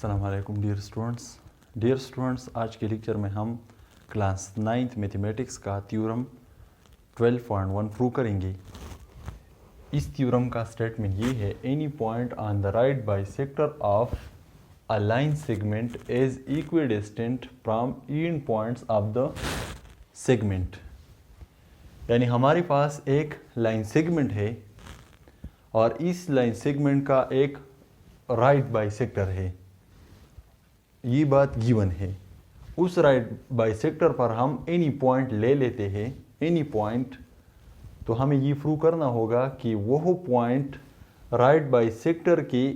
अस्सलाम वालेकुम dear students, आज के लेक्चर में हम क्लास 9th मैथमेटिक्स का थ्योरम 12.1 प्रूव करेंगे। इस थ्योरम का स्टेटमेंट ये है, any point on the right bisector of a line segment is equidistant from and points of the segment. यानी हमारे पास एक लाइन सेगमेंट है और इस लाइन सेगमेंट का एक राइट बाइसेक्टर है, ये बात गिवन है। उस राइट बाइसेक्टर पर हम एनी पॉइंट ले लेते हैं, एनी पॉइंट, तो हमें ये प्रूव करना होगा कि वह पॉइंट राइट बाइसेक्टर की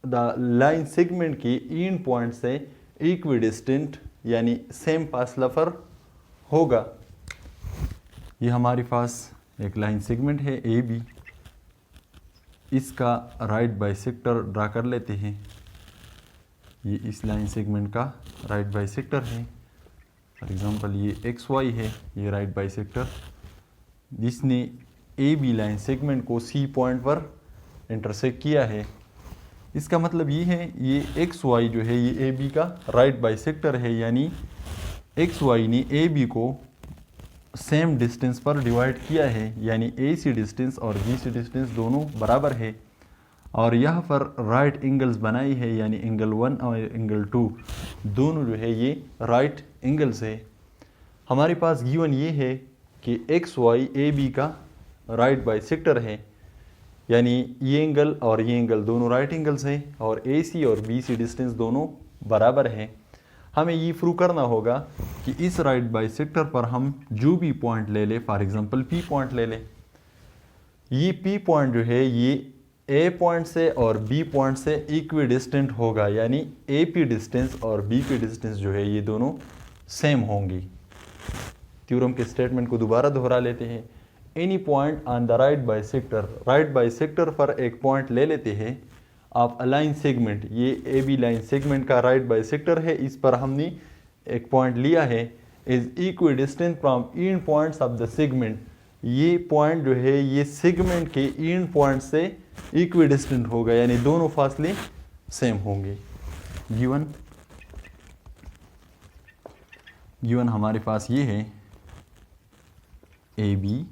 द लाइन सेगमेंट की एंड पॉइंट से इक्विडिस्टेंट यानी सेम फासला पर होगा। ये हमारे पास एक लाइन सेगमेंट है ए बी, इसका राइट बाइसेक्टर ड्रा कर लेते हैं। ये इस लाइन सेगमेंट का राइट बाइसेक्टर है। फॉर एग्जांपल ये एक्स वाई है, ये राइट बाइसेक्टर जिसने ए बी लाइन सेगमेंट को सी पॉइंट पर इंटरसेक्ट किया है। इसका मतलब ये है, ये एक्स वाई जो है ये ए बी का राइट बाइसेक्टर है, यानी एक्स वाई ने ए बी को सेम डिस्टेंस पर डिवाइड किया है, यानी ए सी डिस्टेंस और बी सी डिस्टेंस दोनों बराबर है। और यहाँ पर राइट एंगल्स बनाई है, यानी एंगल 1 और एंगल 2 दोनों जो है ये राइट एंगल्स है। हमारे पास गिवन ये है कि एक्स वाई ए बी का राइट बाइसेक्टर है, यानी ये एंगल और ये एंगल दोनों राइट एंगल्स हैं और ए सी और बी सी डिस्टेंस दोनों बराबर हैं। हमें ये प्रूव करना होगा कि इस राइट बाइसेक्टर पर हम जो भी पॉइंट ले लें, फॉर एग्जांपल पी पॉइंट ले लें, ये पी पॉइंट जो है ये ए पॉइंट से और बी पॉइंट से इक्विडिस्टेंट होगा, यानी ए पी डिस्टेंस और बी पी डिस्टेंस जो है ये दोनों सेम होंगी। थ्योरम के स्टेटमेंट को दोबारा दोहरा लेते हैं। Any point on the right bisector पर एक पॉइंट ले लेते हैं ऑफ अ लाइन सेगमेंट, ये ए बी लाइन सेगमेंट का राइट बाइसेक्टर है, इस पर हमने एक पॉइंट लिया है, is equidistant from and points of the segment. ये पॉइंट जो है ये सेगमेंट के एंड पॉइंट से इक्विडिस्टेंट होगा, यानी दोनों फासले सेम होंगे। गिवन हमारे पास ये है, A B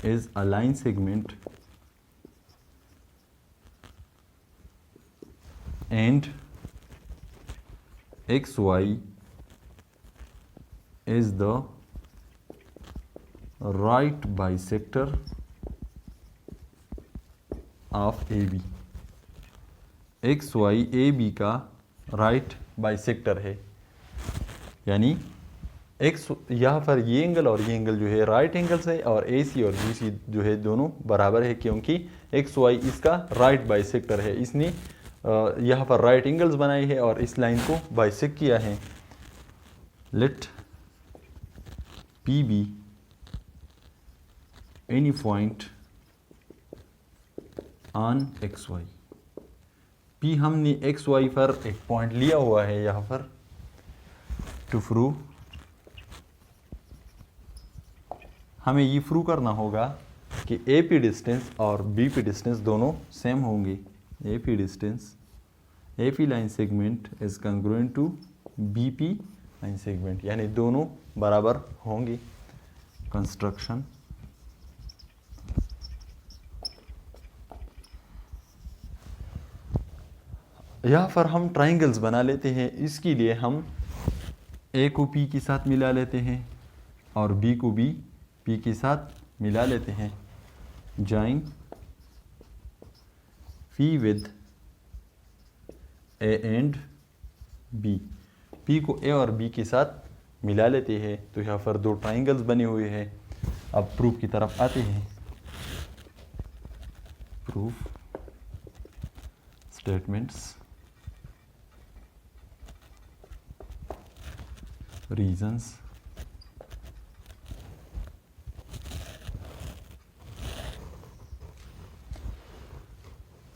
is a line segment and xy is the right bisector of AB। xy AB का राइट बाइसेक्टर है, यानी एक्स यहाँ पर ये एंगल और ये एंगल जो है राइट एंगल्स है और ए सी और बी सी जो है दोनों बराबर है, क्योंकि एक्स वाई इसका राइट बाइसेक्टर है। इसने यहाँ पर राइट एंगल्स बनाई है और इस लाइन को बाइसेक्ट किया है। Let P be any point on X Y. P हमने एक्स वाई पर एक पॉइंट लिया हुआ है यहाँ पर। टू प्रूव, हमें ये प्रूव करना होगा कि ए पी डिस्टेंस और बी पी डिस्टेंस दोनों सेम होंगे। A P distance, A P line segment is congruent to B P line segment, यानी दोनों बराबर होंगे। कंस्ट्रक्शन, यहाँ पर हम ट्राइंगल्स बना लेते हैं। इसके लिए हम ए को पी के साथ मिला लेते हैं और बी को बी पी के साथ मिला लेते हैं। Join P with A and B, P को ए और बी के साथ मिला लेते हैं, तो यहाँ पर दो ट्राइंगल्स बने हुए हैं। अब प्रूफ की तरफ आते हैं। प्रूफ स्टेटमेंट्स, रीजंस,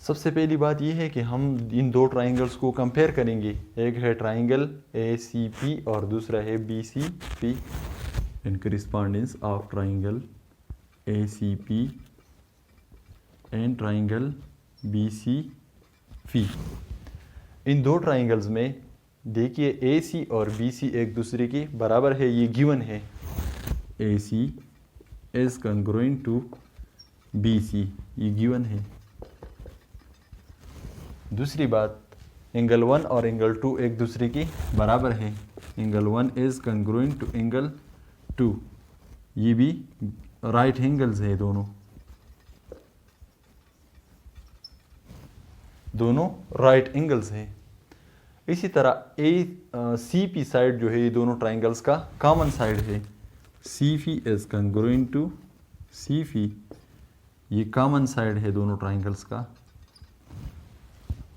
सबसे पहली बात यह है कि हम इन दो ट्राइंगल्स को कंपेयर करेंगे। एक है ट्राइंगल ए सी पी और दूसरा है B C P. In correspondence of triangle A C P and triangle B C P. इन दो ट्राइंगल्स में देखिए ए सी और बी सी एक दूसरे की बराबर है, ये गिवन है। A C is congruent to B C, ये गिवन है। दूसरी बात, एंगल 1 और एंगल 2 एक दूसरे की बराबर है। Angle 1 is congruent to angle 2, ये भी राइट एंगल्स है, दोनों राइट एंगल्स हैं। इसी तरह ए सी पी साइड जो है ये दोनों ट्राइंगल्स का कॉमन साइड है। सी फी इज कंग्रुएंट टू सी फी, ये कॉमन साइड है दोनों ट्राइंगल्स का।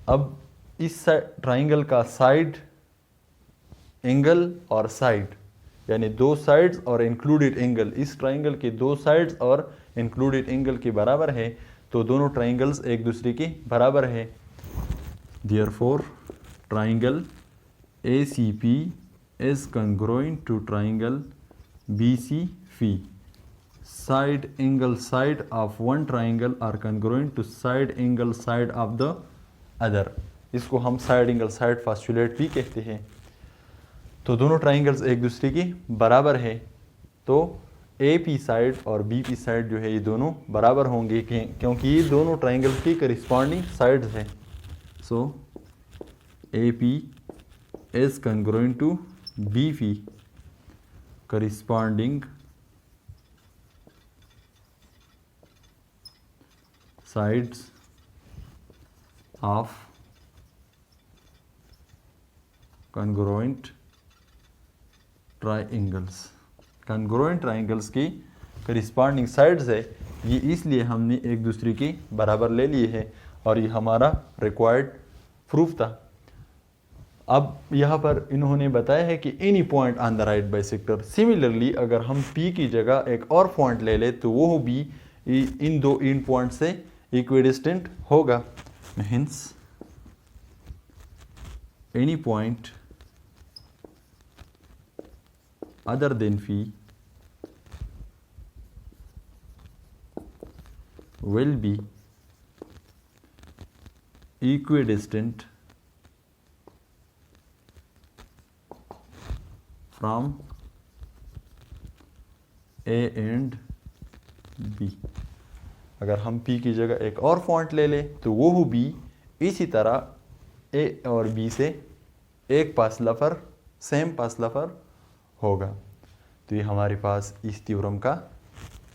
अब इस ट्राइंगल का साइड, एंगल और साइड यानी दो साइड्स और इंक्लूडेड एंगल, इस ट्राइंगल के दो साइड्स और इंक्लूडेड एंगल के बराबर है, तो दोनों ट्राइंगल्स एक दूसरे के बराबर है। Therefore, triangle ACP is congruent to triangle BCF. Side angle side of one triangle are congruent to side angle side of the other. इसको हम साइड एंगल साइड पोस्टुलेट भी कहते हैं। तो दोनों ट्राइंगल्स एक दूसरे की बराबर है, तो ए पी साइड और बी पी साइड जो है ये दोनों बराबर होंगे, क्योंकि ये दोनों ट्राइंगल की करिस्पॉन्डिंग साइड्स हैं। So AP is congruent to BP, corresponding sides of congruent triangles। congruent triangles की corresponding sides है, ये इसलिए हमने एक दूसरे की बराबर ले लिए है और ये हमारा रिक्वायर्ड प्रूफ था। अब यहाँ पर इन्होंने बताया है कि any point on the right bisector. Similarly अगर हम P की जगह एक और पॉइंट ले ले तो वो भी इन दो इन पॉइंट से इक्विडिस्टेंट होगा। Hints any point other than P will be equidistant from A and B। अगर हम P की जगह एक और पॉइंट ले ले तो वो भी इसी तरह A और B से एक फासला पर सेम फासला पर होगा। तो ये हमारे पास इस थ्योरम का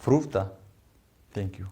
प्रूफ था। Thank you.